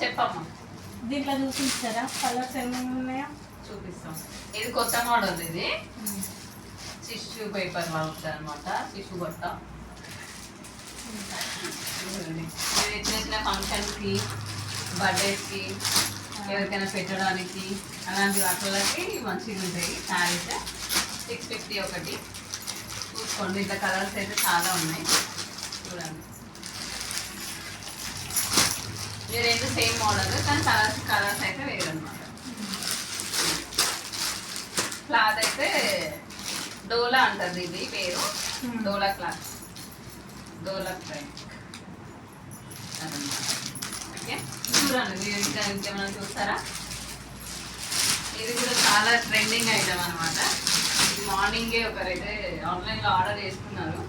చెప్పమ్మా. దీంట్లో చూపిస్తారా కలర్స్ ఏమేమి ఉన్నాయో? చూపిస్తాం. ఇది కొత్త మోడల్. ఇది టిష్యూ పేపర్ వాడుతుంది అనమాట. టిష్యూ బట్ట. చిన్న చిన్న ఫంక్షన్స్కి, బర్త్డేస్కి, ఎవరికైనా పెట్టడానికి అలాంటి వాటికి మంచిగా ఉంటాయి శారీస్. 650 ఒకటి. చూసుకోండి. ఇట్లా కలర్స్ అయితే చాలా ఉన్నాయి. చూడండి. ఇది రెండు సేమ్ మోడల్ కానీ కలర్స్ అయితే వేరన్నమాట. క్లాత్ అయితే డోలా అంటారు. ఇది పేరు డోలా క్లాత్. డోలా ఫ్యాబ్రిక్ అదన్నమాట. ఓకే, చూడండి. మీరు ఇంకేమైనా చూస్తారా? ఇది కూడా చాలా ట్రెండింగ్ ఐటమ్ అనమాట. ఇది మార్నింగే ఒకరైతే ఆన్లైన్లో ఆర్డర్ చేసుకున్నారు.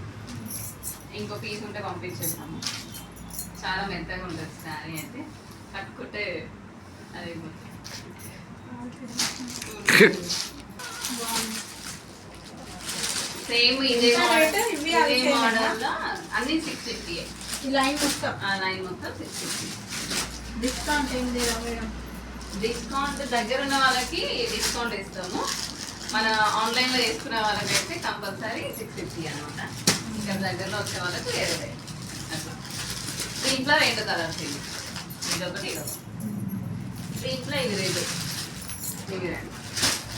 ఇంకో పీస్ ఉంటే పంపించేసాము. చాలా మెత్తగా ఉంటుంది శారీ అయితే. కట్టుకుంటే అది సేమ్ ఇదే మోడల్లో అన్ని 650. లైన్ మొత్తం 650. డిస్కౌంట్ ఏం లేదా మేడం? డిస్కౌంట్ దగ్గర ఉన్న వాళ్ళకి డిస్కౌంట్ ఇస్తాము. మన ఆన్లైన్లో చేసుకునే వాళ్ళకైతే కంపల్సరీ 650 అనమాట. ఇక్కడ దగ్గరలో వచ్చే వాళ్ళకి వేరే అట్లా. దీంట్లో రెండు కలర్స్. ఇదొకటి ఇదొకటి. దీంట్లో ఇవి రెండు.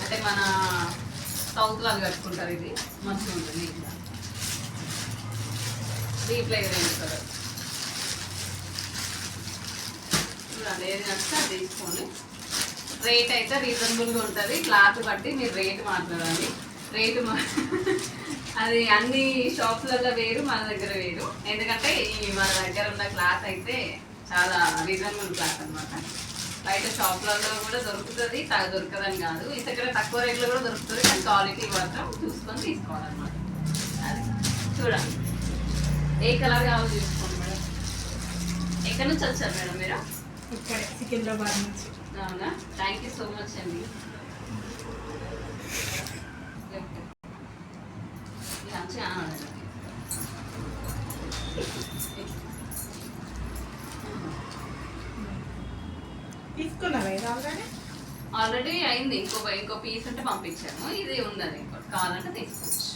అంటే మన సౌత్లో అది కట్టుకుంటారు. ఇది మంచిగా ఉంటుంది. దీంట్లో ఇవి రెండు కలర్. చూడండి, ఏది నచ్చితే అది తీసుకోండి. రేట్ అయితే రీజనబుల్గా ఉంటుంది. క్లాత్ బట్టి మీరు రేటు మాట్లాడాలి. రేటు అది అన్ని షాప్లలో వేరు, మన దగ్గర వేరు. ఎందుకంటే మన దగ్గర ఉన్న క్లాత్ అయితే చాలా రీజనబుల్ క్లాత్ అనమాట. బయట షాప్లలో కూడా దొరుకుతుంది, దొరకదని కాదు. ఇక్కడ తక్కువ రేట్లో కూడా దొరుకుతుంది. కానీ క్వాలిటీ మాత్రం చూసుకొని తీసుకోవాలన్నమాట. అది చూడండి. ఏ కలర్ కావాలో చూసుకోండి మేడం. ఎక్కడి నుంచి వచ్చారు మేడం మీరు? ఇక్కడే సికింద్రాబాద్ నుంచి. అవునా, థ్యాంక్ యూ సో మచ్ అండి. తీసుకున్నారా? ఆల్రెడీ అయింది. ఇంకో పీస్ ఉంటే పంపించాము. ఇది ఉన్నది, ఇంకోటి కావాలంటే తీసుకోవచ్చు.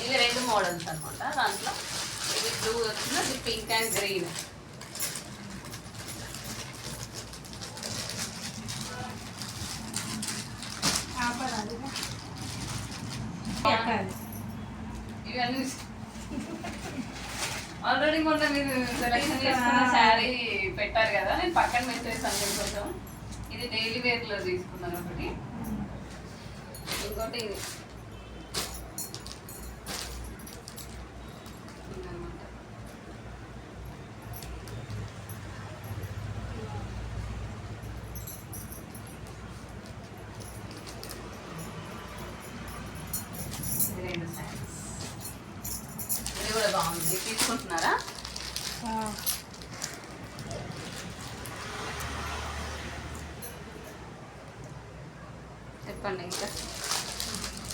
ఇవి రెండు మోడల్స్ అనమాట. దాంట్లో ఇది బ్లూ వచ్చింది, అది పింక్ అండ్ గ్రీన్. ఇవన్నీ ఆల్రెడీ మొన్న మీరు సెలెక్షన్ చేసుకున్న శారీ పెట్టారు కదా, నేను పక్కన పెట్టేసాను కొంచెం. ఇది డైలీ వేర్లో తీసుకున్నాను ఒకటి. ఇంకోటి ఇది రెండు శారీస్. ఇది కూడా బాగుంది. తీసుకుంటున్నారా? చెప్పండి. ఇంకా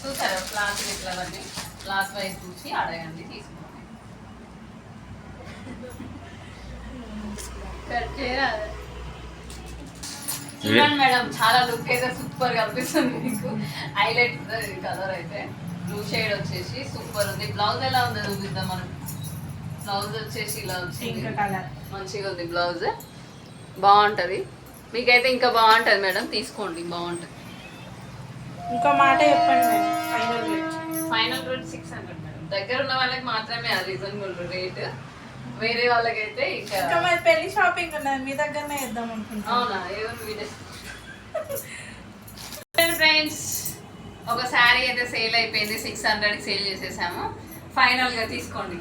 చూసారా క్లాత్ ఇట్లా అవన్నీ? క్లాత్ వైజ్ చూసి అడగండి, తీసుకోండి. చూడండి మేడం, చాలా లుక్ అయితే సూపర్ కనిపిస్తుంది మీకు. హైలైట్ కలర్ అయితే బ్లూ షేడ్ వచ్చేసి సూపర్ ఉంది. బ్లౌజ్ ఎలా ఉంది చూపిద్దాం మనం. బ్లౌజ్ వచ్చేసి ఇలా వచ్చింది, మంచిగా ఉంది. బ్లౌజ్ బాగుంటుంది. మీకైతే ఇంకా బాగుంటుంది మేడం, తీసుకోండి, బాగుంటుంది. ఇంకో మాట చెప్పండి. Final rate 600 madam. దగ్గర ఉన్న వాళ్ళకి మాత్రమే రీజనబుల్ రేట్. వేరే వాళ్ళకైతే ఇంకా మరి పెళ్లి షాపింగ్ ఉన్నది, మీ దగ్గరనే ఇద్దాం అనుకుంటున్నాను. అవునా? ఫ్రెండ్స్, ఒక శారీ అయితే సేల్ అయిపోయింది. 600కి సేల్ చేసేసాము. ఫైనల్గా తీసుకోండి.